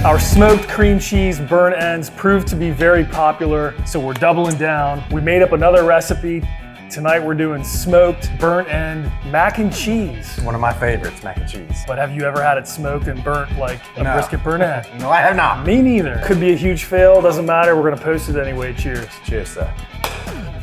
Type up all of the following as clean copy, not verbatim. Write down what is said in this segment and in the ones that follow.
Our smoked cream cheese burnt ends proved to be very popular, so we're doubling down. We made up another recipe. Tonight we're doing smoked burnt end mac and cheese. One of my favorites, mac and cheese. But have you ever had it smoked and burnt like a brisket burnt end? No, I have not. Me neither. Could be a huge fail, doesn't matter. We're gonna post it anyway. Cheers. Cheers, sir.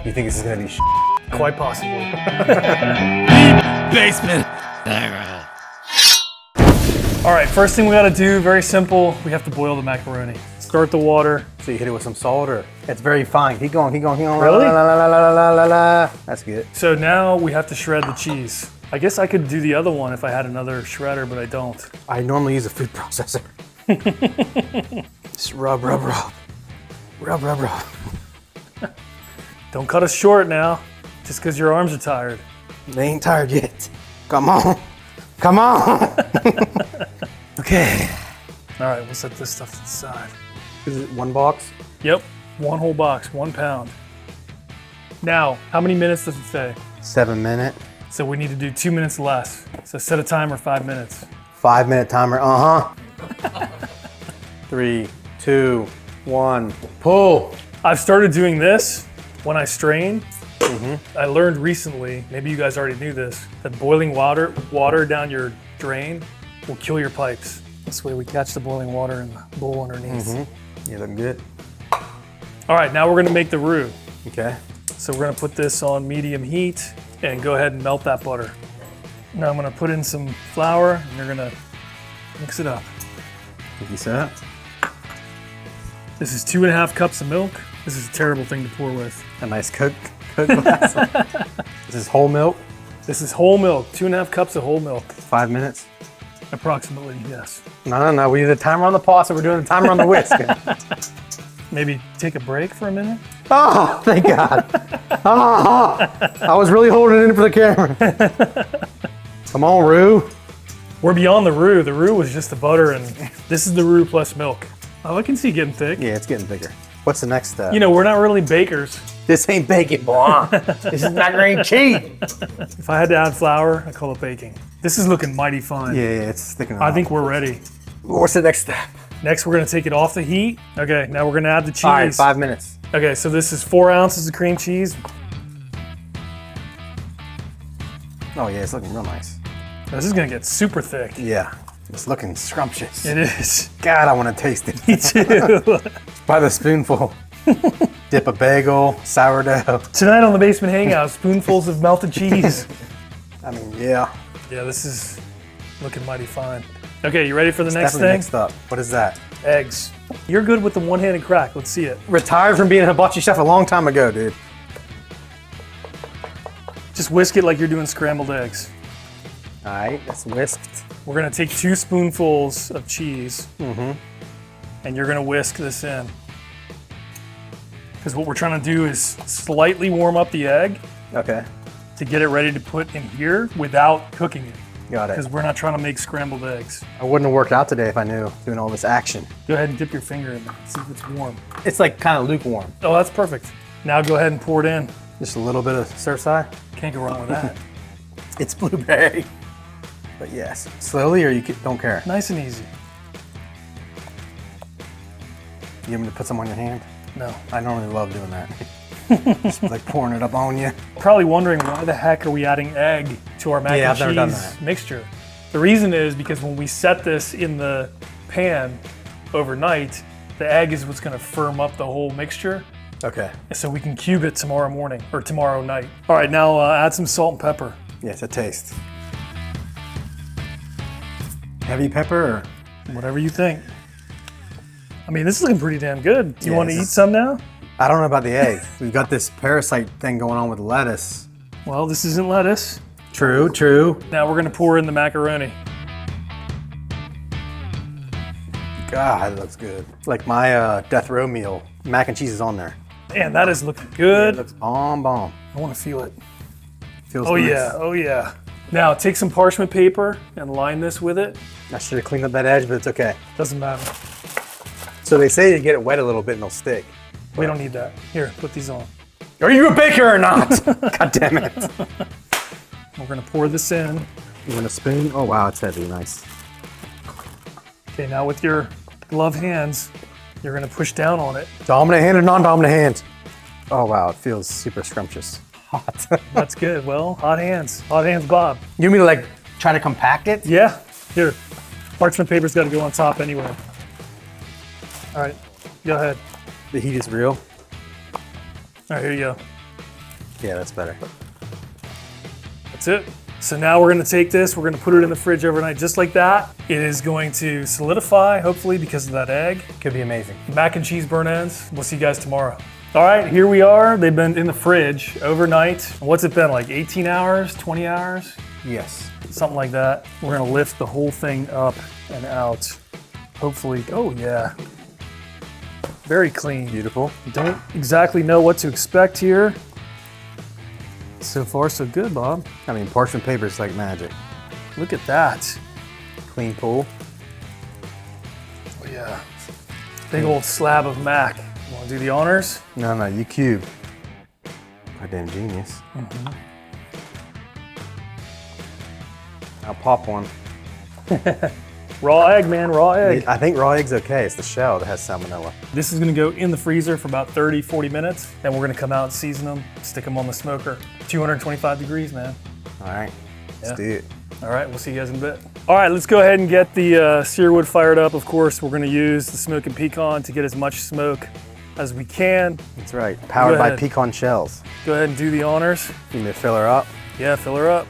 You think this is gonna be Quite possibly. Basement. All right, first thing we gotta do, very simple. We have to boil the macaroni. Start the water. So you hit it with some salt, or it's very fine. Keep going, keep going, keep going. Really? La, la, la, la, la, la, la. That's good. So now we have to shred the cheese. I guess I could do the other one if I had another shredder, but I don't. I normally use a food processor. Just rub, rub, rub. Rub, rub, rub. Don't cut us short now, just because your arms are tired. They ain't tired yet. Come on. Come on. Okay. All right, we'll set this stuff to the side. Is it one box? Yep, one whole box, 1 pound. Now, how many minutes does it say? 7 minute. So we need to do 2 minutes less. So set a timer, 5 minutes. 5 minute timer, uh-huh. 3, 2, 1, pull. I've started doing this when I strain. I learned recently, maybe you guys already knew this, that boiling water down your drain will kill your pipes. This way we catch the boiling water in the bowl underneath. You look good. All right, now we're gonna make the roux. Okay. So we're gonna put this on medium heat and go ahead and melt that butter. Now I'm gonna put in some flour and you're gonna mix it up. Think you set? This is 2.5 cups of milk. This is a terrible thing to pour with. A nice Coke glass. This is whole milk. This is whole milk, 2.5 cups of whole milk. 5 minutes. Approximately, yes. No. We need a timer on the pause, so we're doing a timer on the whisk. Maybe take a break for a minute. Oh, thank God. I was really holding it in for the camera. Come on, roux. We're beyond the roux. The roux was just the butter, and this is the roux plus milk. Oh, I can see it getting thick. Yeah, it's getting bigger. What's the next step? You know, we're not really bakers. This ain't bacon, boy. This is macaroni and cheese. If I had to add flour, I call it baking. This is looking mighty fine. Yeah, it's thickening. I think we're ready. What's the next step? Next, we're gonna take it off the heat. Okay, now we're gonna add the cheese. All right, 5 minutes. Okay, so this is 4 ounces of cream cheese. Oh yeah, it's looking real nice. This is gonna get super thick. Yeah, it's looking scrumptious. It is. God, I want to taste it. Me too. By the spoonful. Dip a bagel, sourdough. Tonight on the Basement Hangout, spoonfuls of melted cheese. I mean, yeah. Yeah, this is looking mighty fine. Okay, you ready for the next Definitely thing? mixed up. What is that? Eggs. You're good with the one-handed crack. Let's see it. Retired from being a hibachi chef a long time ago, dude. Just whisk it like you're doing scrambled eggs. All right, that's whisked. We're gonna take 2 spoonfuls of cheese, and you're gonna whisk this in. Because what we're trying to do is slightly warm up the egg Okay, to get it ready to put in here without cooking it. got it. Because we're not trying to make scrambled eggs. I wouldn't have worked out today if I knew doing all this action. Go ahead and dip your finger in there, see if it's warm. It's like kind of lukewarm. Oh, that's perfect. Now go ahead and pour it in. Just a little bit of stir fry. Can't go wrong with that. It's blueberry. But yes, slowly or you don't care. Nice and easy. You want me to put some on your hand? No. I normally love doing that. Just like pouring it up on you. Probably wondering why the heck are we adding egg to our mac Yeah, and I've never done cheese that. mixture? The reason is because when we set this in the pan overnight, the egg is what's gonna firm up the whole mixture. Okay. So we can cube it tomorrow morning or tomorrow night. All right, now add some salt and pepper. Yeah, it's a taste. Heavy pepper or? Whatever you think. I mean, this is looking pretty damn good. Do you Yeah, want to this eat is- some now? I don't know about the egg. We've got this parasite thing going on with lettuce. Well, this isn't lettuce. True, true. Now we're gonna pour in the macaroni. God, it looks good. Like my death row meal, mac and cheese is on there. Man, that is looking It good. looks bomb. I wanna feel it. Feels Oh nice. yeah, oh yeah. Now take some parchment paper and line this with it. I should have cleaned up that edge, but it's okay. Doesn't matter. So they say you get it wet a little bit and they'll stick. We don't need that. Here, put these on. Are you a baker or not? God damn it. We're gonna pour this in. You want a spoon? Oh wow, it's heavy, nice. Okay, now with your glove hands, you're gonna push down on it. Dominant hand or non-dominant hand? Oh wow, it feels super scrumptious. Hot. That's good. Well, hot hands, Bob. You mean to like try to compact it? Yeah, here. Parchment paper's gotta go on top anyway. All right, go ahead. The heat is real. All right, here you go. Yeah, that's better. That's it. So now we're gonna take this, we're gonna put it in the fridge overnight just like that. It is going to solidify, hopefully because of that egg. Could be amazing. Mac and cheese burn ends. We'll see you guys tomorrow. All right, here we are. They've been in the fridge overnight. What's it been, like 18 hours, 20 hours? Yes. Something like that. We're gonna lift the whole thing up and out. Hopefully, oh yeah. Very clean. Beautiful. Don't exactly know what to expect here. So far, so good, Bob. I mean, parchment paper is like magic. Look at that. Clean pool. Oh yeah. Big old slab of mac. You wanna do the honors? No, you cube. Goddamn genius. I'll pop one. Raw egg, man, raw egg. I think raw egg's okay. It's the shell that has salmonella. This is gonna go in the freezer for about 30, 40 minutes. Then we're gonna come out and season them, stick them on the smoker. 225 degrees, man. All right, let's Yeah. do it. All right, we'll see you guys in a bit. All right, let's go ahead and get the Searwood fired up. Of course, we're gonna use the Smokin Pecan to get as much smoke as we can. That's right. Powered by ahead. pecan shells. Go ahead and do the honors. You need to fill her up. Yeah, fill her up.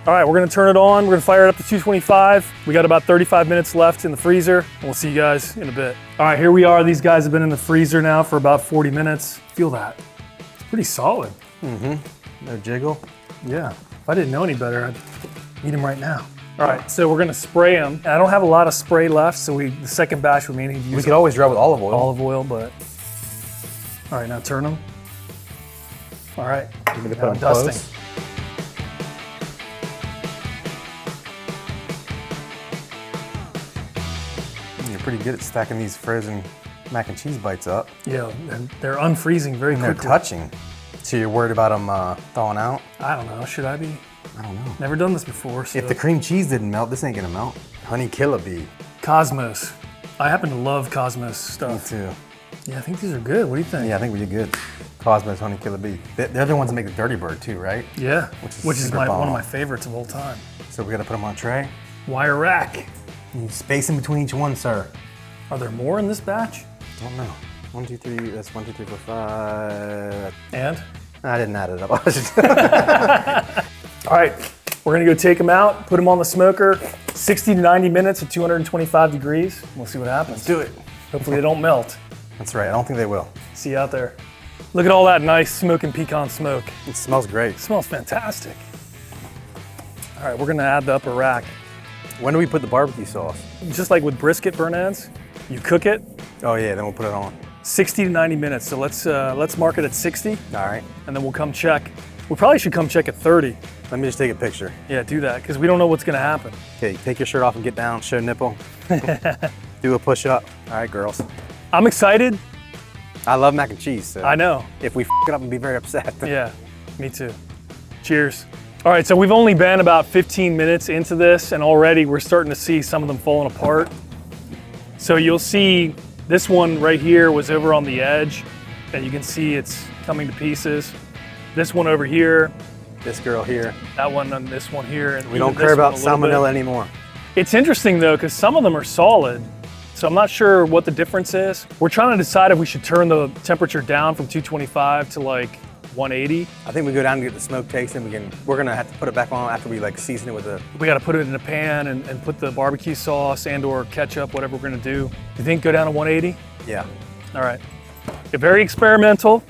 All right, we're gonna turn it on. We're gonna fire it up to 225. We got about 35 minutes left in the freezer, and we'll see you guys in a bit. All right, here we are. These guys have been in the freezer now for about 40 minutes. Feel that. It's pretty solid. No jiggle. Yeah, if I didn't know any better, I'd eat them right now. All right, so we're gonna spray them. And I don't have a lot of spray left, so the second batch we may need to We use could always rub with olive oil. olive oil, but. All right, now turn them. All right, You need to now put them dusting. close. You're pretty good at stacking these frozen mac and cheese bites up. Yeah, and they're unfreezing very And they're quickly. touching. So you're worried about them thawing out? I don't know, should I be? I don't know. Never done this before, so. If the cream cheese didn't melt, this ain't gonna melt. Honey killer bee. Cosmos. I happen to love Cosmos Me stuff. too. Yeah, I think these are good. What do you think? Yeah, I think we did good. Cosmos honey killer bee. They're the ones that make the Dirty Bird too, right? Yeah, Which is super one bomb. of my favorites of all time. So we gotta put them on a tray. Wire rack. You need space in between each one, sir. Are there more in this batch? Don't know. 1, 2, 3, that's 1, 2, 3, 4, 5. And? I didn't add it up. All right, we're gonna go take them out, put them on the smoker, 60 to 90 minutes at 225 degrees. We'll see what happens. Do it. Hopefully they don't melt. That's right, I don't think they will. See you out there. Look at all that nice Smokin Pecan smoke. It smells great. It smells fantastic. All right, we're gonna add the upper rack. When do we put the barbecue sauce? Just like with brisket burn ends, you cook it, Oh yeah, then we'll put it on. 60 to 90 minutes. So let's mark it at 60, All right, and then we'll come check. We probably should come check at 30. let me just take a picture. Yeah, do that, because we don't know what's gonna happen. Okay, take your shirt off and get down, show nipple. Do a push up. All right, girls. I'm excited. I love mac and cheese, so I know. if we f it up, I'd be very upset. Yeah, me too. Cheers. All right, so we've only been about 15 minutes into this, and already we're starting to see some of them falling apart. So you'll see this one right here was over on the edge, and you can see it's coming to pieces. This one over here, This girl here. that one, and this one here. And We don't even care this one about a little bit. salmonella anymore. It's interesting though, because some of them are solid. So I'm not sure what the difference is. We're trying to decide if we should turn the temperature down from 225 to like 180. I think we go down and get the smoke tasting. We're gonna have to put it back on after we like season it with the. We got to put it in a pan and put the barbecue sauce and or ketchup, whatever we're gonna do. You think go down to 180? Yeah, All right. Yeah, very experimental.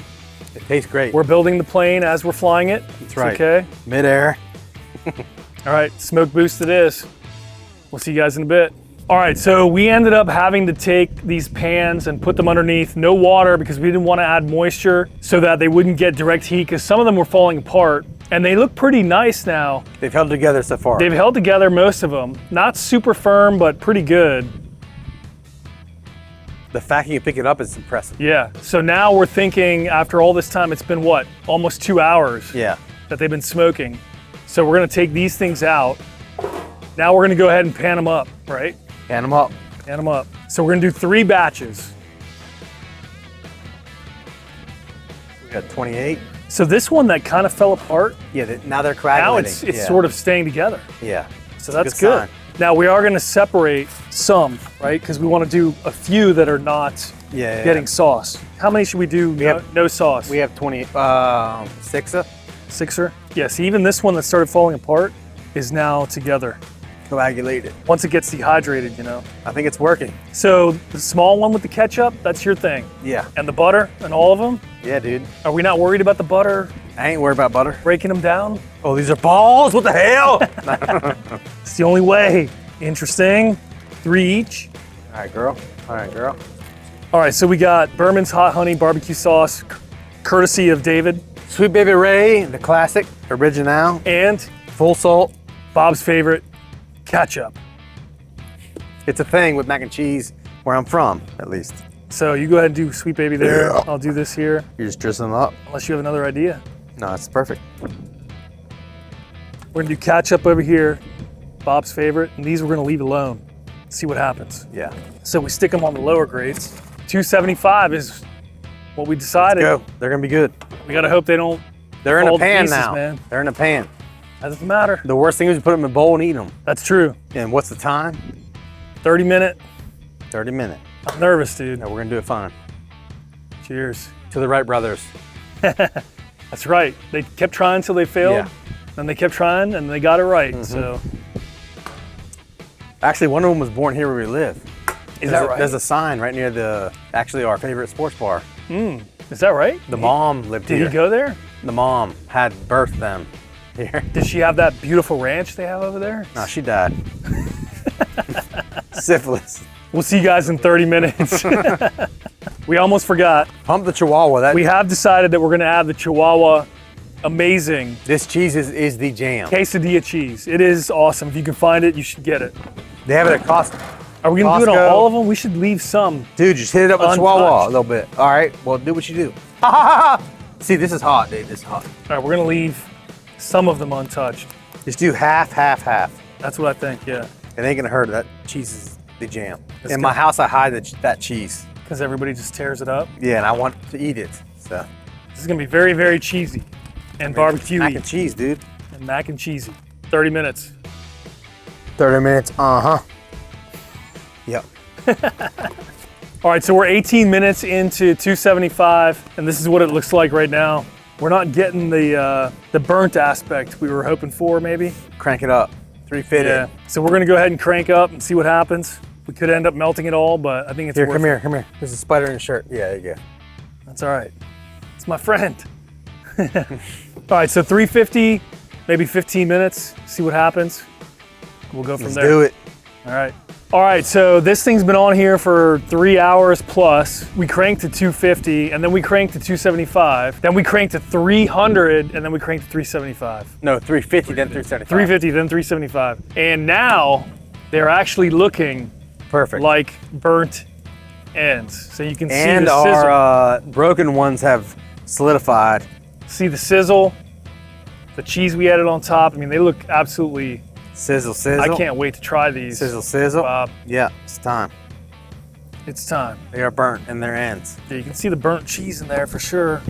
it tastes great. We're building the plane as we're flying it. That's right. It's okay. Midair. All right, smoke boost it is. We'll see you guys in a bit. All right, so we ended up having to take these pans and put them underneath, no water, because we didn't want to add moisture so that they wouldn't get direct heat, because some of them were falling apart. And they look pretty nice now. They've held together so far. They've held together, most of them. Not super firm, but pretty good. The fact you can pick it up is impressive. Yeah, so now we're thinking, after all this time, it's been what, almost 2 hours Yeah. that they've been smoking. So we're gonna take these things out. Now we're gonna go ahead and pan them up, right? Pan them up. Pan them up. So we're gonna do 3 batches. We got 28. So this one that kind of fell apart, Yeah, now they're coagulating. now it's sort of staying together. Yeah. So that's good. Now we are gonna separate some, right? Because we want to do a few that are not getting sauce. How many should we do? No sauce. We have 20, 6er. 6er? Yes, even this one that started falling apart is now together. Coagulated. Once it gets dehydrated, you know. I think it's working. So the small one with the ketchup, that's your thing. Yeah. And the butter and all of them? Yeah, dude. Are we not worried about the butter? I ain't worried about butter. Breaking them down? Oh, these are balls? What the hell? It's the only way. Interesting. 3 each. All right, girl. All right, girl. All right, so we got Berman's Hot Honey Barbecue Sauce, courtesy of David. Sweet Baby Ray, the classic, original. And Full salt. Bob's favorite, ketchup. It's a thing with mac and cheese where I'm from, at least. So you go ahead and do Sweet Baby there. Yeah. I'll do this here, You just drizzle them up. unless you have another idea. No, it's perfect. We're gonna do ketchup over here, Bob's favorite, and these we're gonna leave alone. See what happens. Yeah. So we stick them on the lower grades. 275 is what we decided. Go. They're gonna be good. We gotta hope they don't. They're in fall a to pan pieces, now. man. They're in a pan. That doesn't matter. The worst thing is you put them in a bowl and eat them. That's true. And what's the time? 30-minute. 30 minutes. I'm nervous, dude. No, we're gonna do it fine. Cheers. To the Wright brothers. That's right. They kept trying until they failed. Yeah. Then they kept trying and they got it right. So Actually, one of them was born here where we live. is that right? There's a sign right near actually our favorite sports bar. Is that right? The mom lived Did here. he go there? The mom had birthed them here. Did she have that beautiful ranch they have over there? No, she died. Syphilis. We'll see you guys in 30 minutes. We almost forgot. Pump the Chihuahua. We have decided that we're gonna add the Chihuahua amazing This cheese is the jam. quesadilla cheese. It is awesome. If you can find it, you should get it. They have it at Costco. Are we gonna do it on Costco. all of them? We should leave some. Dude, just hit it up with Untouched. Chihuahua a little bit. All right, well, do what you do. See, this is hot, dude. This is hot. All right, we're gonna leave some of them untouched. Just do half, half, half. That's what I think, yeah. It ain't gonna hurt. That cheese is the jam. That's In my good. house, I hide that cheese. Because everybody just tears it up. Yeah, and I want to eat it. So This is gonna be very, very cheesy and barbecue-y mac and cheese, dude. and mac and cheesy. 30 minutes. 30 minutes. Yep. All right, so we're 18 minutes into 275, and this is what it looks like right now. We're not getting the burnt aspect we were hoping for, maybe. Crank it up. 350. Yeah. So we're gonna go ahead and crank up and see what happens. We could end up melting it all, but I think it's Here, worth come it. here, come here. There's a spider in your shirt. Yeah, there you go. That's all right. It's my friend. All right, so 350, maybe 15 minutes. See what happens. We'll go from Let's there. do it. All right. All right, so this thing's been on here for 3 hours plus. We cranked to 250, and then we cranked to 275. Then we cranked to 300, and then we cranked to 375. No, 350, then 375. 350, then 375. And now they're actually looking Perfect. like burnt ends. So you can see And the sizzle. our broken ones have solidified. See the sizzle, the cheese we added on top. I mean, they look absolutely, Sizzle, sizzle. I can't wait to try these. Sizzle, sizzle. Bob. Yeah, it's time. It's time. They are burnt in their ends. Yeah, you can see the burnt cheese in there for sure.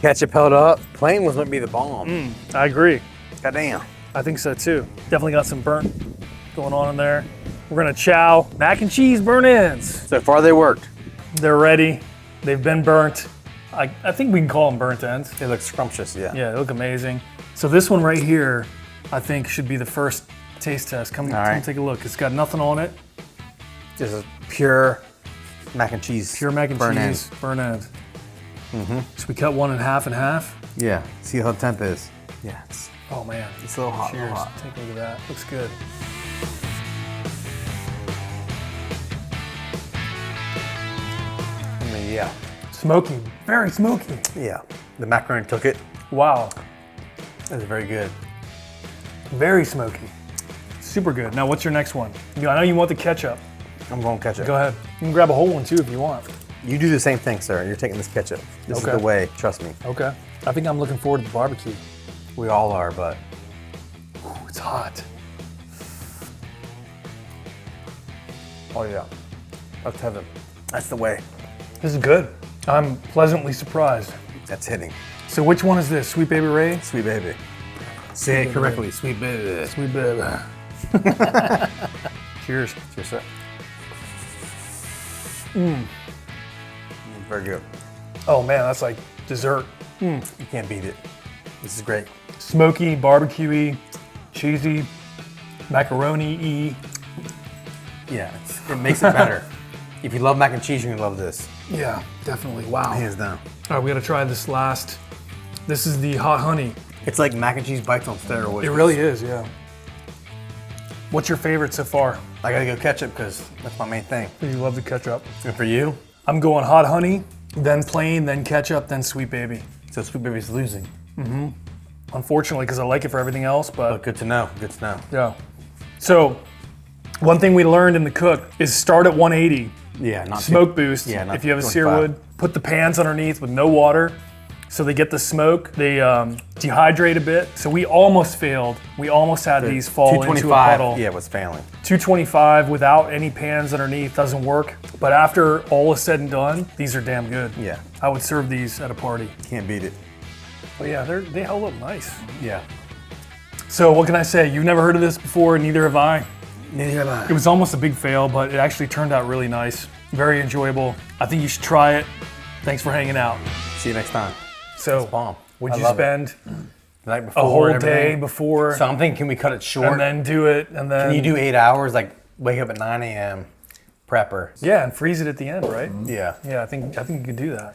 Ketchup held up. Plain ones might be the bomb. I agree. Goddamn. I think so too. Definitely got some burnt going on in there. We're gonna chow mac and cheese burnt ends. So far they worked. They're ready. They've been burnt. I think we can call them burnt ends. They look scrumptious, yeah. Yeah, they look amazing. So this one right here, I think should be the first taste test. Come right. take a look. It's got nothing on it. Just a pure mac and cheese. Pure mac and burnt cheese, burnt end. Should we cut one in half and half? Yeah. See how the temp is. Yeah. Oh man, It's a little hot. cheers. Little hot. Take a look at that. Looks good. I mean, yeah. Smoky, very smoky. Yeah. The macaroni took it. Wow, It was very good. very smoky. Super good. Now what's your next one? I know you want the ketchup. I'm going ketchup. Go ahead. You can grab a whole one too if you want. You do the same thing, sir. You're taking this ketchup. This Okay. is the way. Trust me. Okay. I think I'm looking forward to the barbecue. We all are, but Ooh, it's hot. Oh yeah, that's heaven. That's the way. This is good. I'm pleasantly surprised. That's hitting. So which one is this? Sweet Baby Ray? Sweet baby. Say it correctly. Sweet baby. Sweet Baby. Cheers. Cheers, sir. Very good. Oh man, that's like dessert. You can't beat it. This is great. Smoky, barbecuey, cheesy, macaroni-y. Yeah, it makes it better. If you love mac and cheese, you're gonna love this. Yeah, definitely. Wow. Hands down. All right, we gotta try this last. This is the hot honey. It's like mac and cheese bites on steroids. It really is, yeah. What's your favorite so far? I gotta go ketchup because that's my main thing. You love the ketchup. And for you? I'm going hot honey, then plain, then ketchup, then Sweet Baby. So Sweet Baby's losing. Unfortunately, because I like it for everything else, but Good to know. Good to know. yeah. So, one thing we learned in the cook is start at 180. Yeah, not Smoke boost. Yeah, not if you have a 25. Searwood, put the pans underneath with no water, so they get the smoke. They dehydrate a bit. So we almost failed. We almost had these fall into a puddle. Yeah, was failing. 225 without any pans underneath doesn't work. But after all is said and done, these are damn good. Yeah, I would serve these at a party. can't beat it. But yeah, they held up nice. Yeah. So what can I say? You've never heard of this before, neither have I. Neither have I. It was almost a big fail, but it actually turned out really nice. Very enjoyable. I think you should try it. Thanks for hanging out. See you next time. So, Bomb. would I you love spend The night before. a whole and day everything. before So I'm thinking, can we cut it short? and then do it and then Can you do 8 hours? Like wake up at 9 a.m. prepper. Yeah, and freeze it at the end, right? Yeah. Yeah, I think you could do that.